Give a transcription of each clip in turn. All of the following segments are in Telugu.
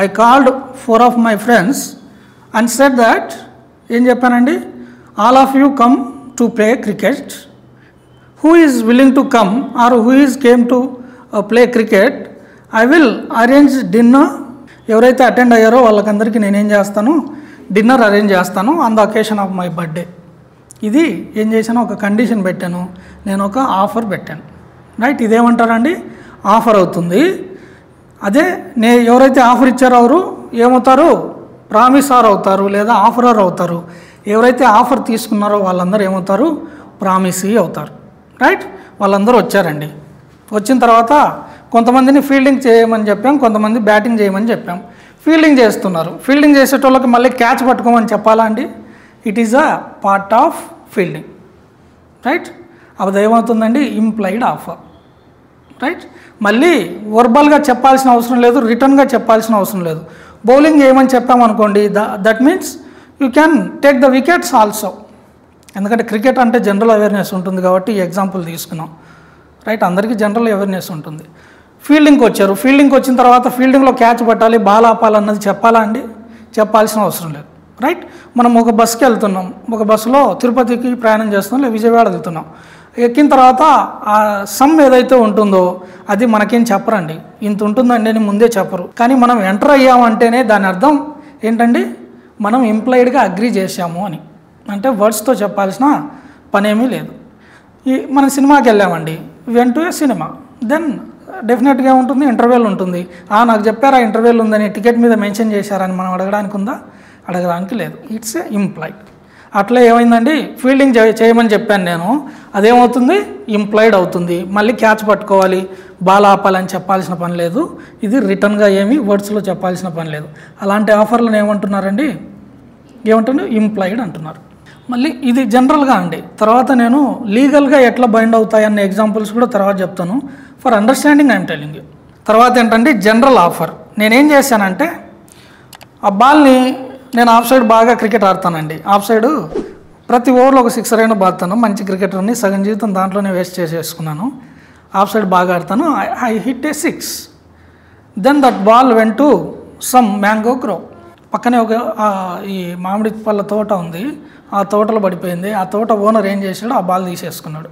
I called 4 of my friends and said that ఏం చెప్పానండి, all of you come to play cricket, who is willing to come or who is came to play cricket, I will arrange dinner. ఎవరైతే అటెండ్ అయ్యారో వాళ్ళకందరికీ నేనేం చేస్తాను, డిన్నర్ అరేంజ్ చేస్తాను on the occasion of my birthday. ఇది ఏం చేశాను, ఒక కండిషన్ పెట్టాను, నేను ఒక ఆఫర్ పెట్టాను. రైట్, ఇదేమంటారండి, ఆఫర్ అవుతుంది. అదే ఎవరైతే ఆఫర్ ఇచ్చారో ఎవరు ఏమవుతారు, ప్రామిసార్ అవుతారు లేదా ఆఫరర్ అవుతారు. ఎవరైతే ఆఫర్ తీసుకున్నారో వాళ్ళందరూ ఏమవుతారు, ప్రామిసీ అవుతారు. రైట్, వాళ్ళందరూ వచ్చారండి. వచ్చిన తర్వాత కొంతమందిని ఫీల్డింగ్ చేయమని చెప్పాం, కొంతమంది బ్యాటింగ్ చేయమని చెప్పాం. ఫీల్డింగ్ చేస్తున్నారు. ఫీల్డింగ్ చేసేటోళ్ళకి మళ్ళీ క్యాచ్ పట్టుకోమని చెప్పాలా అండి? It is a part of fielding. Right, అది ఏమవుతుందండి, ఇంప్లైడ్ ఆఫర్. రైట్, మళ్ళీ వర్బల్గా చెప్పాల్సిన అవసరం లేదు, రిటర్న్గా చెప్పాల్సిన అవసరం లేదు. బౌలింగ్ చేయమని చెప్పామనుకోండి, that means you can take the wickets also. ఎందుకంటే క్రికెట్ అంటే జనరల్ అవేర్నెస్ ఉంటుంది కాబట్టి ఈ ఎగ్జాంపుల్ తీసుకున్నాం. రైట్, అందరికీ జనరల్ అవేర్నెస్ ఉంటుంది. ఫీల్డింగ్కి వచ్చారు. ఫీల్డింగ్కి వచ్చిన తర్వాత ఫీల్డింగ్లో క్యాచ్ పట్టాలి, బాల్ ఆపాలన్నది చెప్పాలా అండి? చెప్పాల్సిన అవసరం లేదు. రైట్, మనం ఒక బస్కి వెళ్తున్నాం, ఒక బస్సులో తిరుపతికి ప్రయాణం చేస్తున్నాం లేదా విజయవాడ వెళ్తున్నాం. ఎక్కిన తర్వాత ఆ సమ్ ఏదైతే ఉంటుందో అది మనకేం చెప్పరండి, ఇంత ఉంటుందండి అని ముందే చెప్పరు. కానీ మనం ఎంటర్ అయ్యామంటేనే దాని అర్థం ఏంటండి, మనం ఇంప్లాయిడ్గా అగ్రీ చేసాము అని. అంటే వర్డ్స్తో చెప్పాల్సిన పనేమీ లేదు. మనం సినిమాకి వెళ్ళామండి, went to a cinema, then డెఫినెట్గా ఉంటుంది, ఇంటర్వెల్ ఉంటుంది. నాకు చెప్పారా ఇంటర్వెల్ ఉందని, టికెట్ మీద మెన్షన్ చేశారని మనం అడగడానికి ఉందా? అడగడానికి లేదు. It's a implied. అట్లా ఏమైందండి, ఫీల్డింగ్ చేయమని చెప్పాను నేను, అదేమవుతుంది, ఇంప్లాయిడ్ అవుతుంది. మళ్ళీ క్యాచ్ పట్టుకోవాలి, బాల్ ఆపాలని చెప్పాల్సిన పని లేదు. ఇది రిటర్న్గా ఏమి వర్డ్స్లో చెప్పాల్సిన పని లేదు. అలాంటి ఆఫర్లను ఏమంటున్నారండి, ఏమంటున్నారు, ఇంప్లాయిడ్ అంటున్నారు. మళ్ళీ ఇది జనరల్గా అండి. తర్వాత నేను లీగల్గా ఎట్లా బైండ్ అవుతాయన్న ఎగ్జాంపుల్స్ కూడా తర్వాత చెప్తాను. For understanding I'm telling you. తర్వాత ఏంటంటే జనరల్ ఆఫర్. నేనేం చేశానంటే, ఆ బాల్ని నేను ఆఫ్ సైడ్ బాగా క్రికెట్ ఆడతానండి. ఆఫ్ సైడ్ ప్రతి ఓవర్లో ఒక 6 అయినా బాగుతాను. మంచి క్రికెటర్ని, సగం జీవితం దాంట్లోనే వేస్ట్ చేసేసుకున్నాను. ఆఫ్ సైడ్ బాగా ఆడతాను. I hit a 6. Then that ball went to some mango grove. పక్కనే ఒక ఈ మామిడి పళ్ళ తోట ఉంది, ఆ తోటలో పడిపోయింది. ఆ తోట ఓనర్ ఏం చేశాడు, ఆ బాల్ తీసేసుకున్నాడు.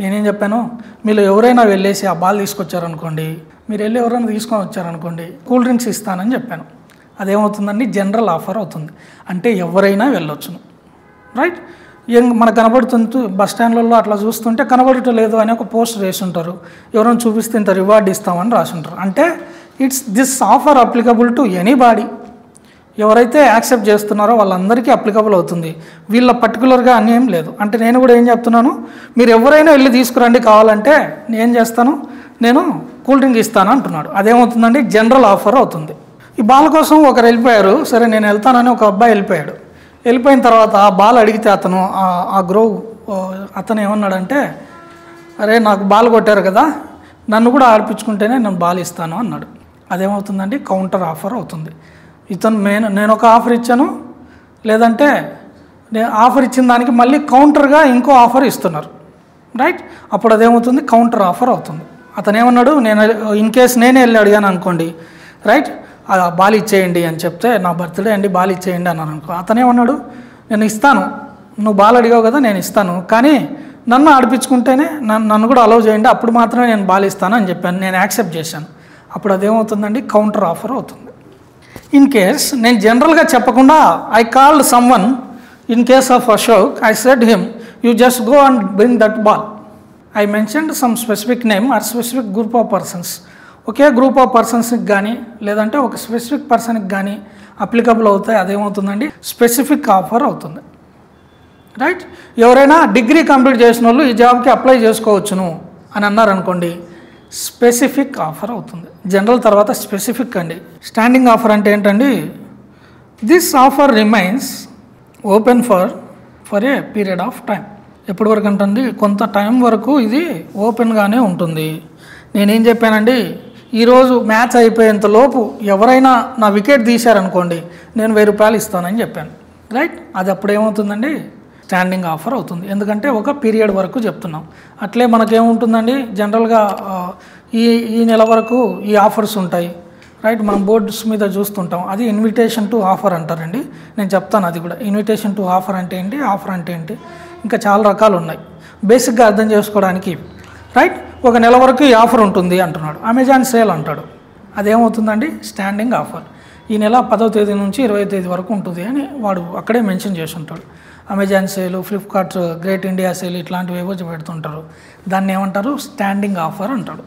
నేనేం చెప్పాను, మీరు ఎవరైనా వెళ్ళేసి ఆ బాల్ తీసుకొచ్చారనుకోండి, మీరు వెళ్ళి ఎవరైనా తీసుకొని వచ్చారనుకోండి, కూల్ డ్రింక్స్ ఇస్తానని చెప్పాను. అదేమవుతుందండి, జనరల్ ఆఫర్ అవుతుంది. అంటే ఎవరైనా వెళ్ళొచ్చును. రైట్, మనకు కనబడుతుంటూ బస్ స్టాండ్లలో అట్లా చూస్తుంటే కనబడటం లేదు అని ఒక పోస్టర్ వేసి ఉంటారు, ఎవరైనా చూపిస్తే ఇంత రివార్డ్ ఇస్తామని రాసి ఉంటారు. అంటే it's this offer applicable to anybody. ఎవరైతే యాక్సెప్ట్ చేస్తున్నారో వాళ్ళందరికీ అప్లికబుల్ అవుతుంది. వీళ్ళ పర్టికులర్గా అని ఏం లేదు. అంటే నేను కూడా ఏం చెప్తున్నాను, మీరు ఎవరైనా వెళ్ళి తీసుకురండి కావాలంటే నేను చేస్తాను, నేను కూల్ డ్రింక్ ఇస్తాను అంటున్నాడు. అదేమవుతుందండి, జనరల్ ఆఫర్ అవుతుంది. ఈ బాల్ కోసం ఒకరు వెళ్ళిపోయారు. సరే నేను వెళ్తానని ఒక అబ్బాయి వెళ్ళిపోయాడు. వెళ్ళిపోయిన తర్వాత ఆ బాల్ అడిగితే అతను ఏమన్నాడంటే, అరే నాకు బాల్ కొట్టారు కదా, నన్ను కూడా ఆడిపించుకుంటేనే నేను బాల్ ఇస్తాను అన్నాడు. అదేమవుతుందండి, కౌంటర్ ఆఫర్ అవుతుంది. నేను ఒక ఆఫర్ ఇచ్చాను, లేదంటే నేను ఆఫర్ ఇచ్చిన దానికి మళ్ళీ కౌంటర్గా ఇంకో ఆఫర్ ఇస్తున్నారు. రైట్, అప్పుడు అదేమవుతుంది, కౌంటర్ ఆఫర్ అవుతుంది. అతను ఏమన్నాడు, నేను ఇన్ కేస్ నేనే వెళ్ళి అడిగాను అనుకోండి, రైట్, బాల్ ఇచ్చేయండి అని చెప్తే, నా బర్త్డే అండి బాల్ ఇచ్చేయండి అన్నాను అనుకో. అతనేమన్నాడు, నేను ఇస్తాను, నువ్వు బాల్ అడిగావు కదా నేను ఇస్తాను, కానీ నన్ను ఆడిపించుకుంటేనే నన్ను కూడా అలౌ చేయండి, అప్పుడు మాత్రమే నేను బాల్ ఇస్తాను అని చెప్పాను. నేను యాక్సెప్ట్ చేశాను. అప్పుడు అదేమవుతుందండి, కౌంటర్ ఆఫర్ అవుతుంది. ఇన్ కేస్ నేను జనరల్గా చెప్పకుండా I called someone, in case of Ashok I said him you just go and bring that ball. I mentioned some specific name or specific group of persons. ఒకే గ్రూప్ ఆఫ్ పర్సన్స్కి కానీ లేదంటే ఒక స్పెసిఫిక్ పర్సన్కి కానీ అప్లికబుల్ అవుతాయి. అదేమవుతుందండి, స్పెసిఫిక్ ఆఫర్ అవుతుంది. రైట్, ఎవరైనా డిగ్రీ కంప్లీట్ చేసిన వాళ్ళు ఈ జాబ్కి అప్లై చేసుకోవచ్చును అని అన్నారనుకోండి, స్పెసిఫిక్ ఆఫర్ అవుతుంది. జనరల్ తర్వాత స్పెసిఫిక్ అండి. స్టాండింగ్ ఆఫర్ అంటే ఏంటండి, this offer remains open for a period of time. ఎప్పటి వరకు అంటుంది, కొంత టైం వరకు ఇది ఓపెన్గానే ఉంటుంది. నేనేం చెప్పానండి, ఈరోజు మ్యాచ్ అయిపోయేంత లోపు ఎవరైనా నా వికెట్ తీశారనుకోండి, నేను 1000 రూపాయలు ఇస్తానని చెప్పాను. రైట్, అది అప్పుడు ఏమవుతుందండి, స్టాండింగ్ ఆఫర్ అవుతుంది. ఎందుకంటే ఒక పీరియడ్ వరకు చెప్తున్నాం. అట్లే మనకేముంటుందండి, జనరల్గా ఈ నెల వరకు ఈ ఆఫర్స్ ఉంటాయి, రైట్, మనం బోర్డ్స్ మీద చూస్తుంటాం, అది ఇన్విటేషన్ టు ఆఫర్ అంటారండి. నేను చెప్తాను అది కూడా. ఇన్విటేషన్ టు ఆఫర్ అంటే ఏంటి, ఆఫర్ అంటే ఏంటి, ఇంకా చాలా రకాలు ఉన్నాయి. బేసిక్గా అర్థం చేసుకోవడానికి రైట్, ఒక నెల వరకు ఈ ఆఫర్ ఉంటుంది అంటున్నాడు. అమెజాన్ సేల్ అంటాడు, అదేమవుతుందండి, స్టాండింగ్ ఆఫర్. ఈ నెల 10వ తేదీ నుంచి 20వ తేదీ వరకు ఉంటుంది అని వాడు అక్కడే మెన్షన్ చేసి ఉంటాడు. Amazon sale, Flipkart great India sale ఇట్లాంటివి ఏవో పెడుతుంటారు. దాన్ని ఏమంటారు, స్టాండింగ్ ఆఫర్ అంటాడు.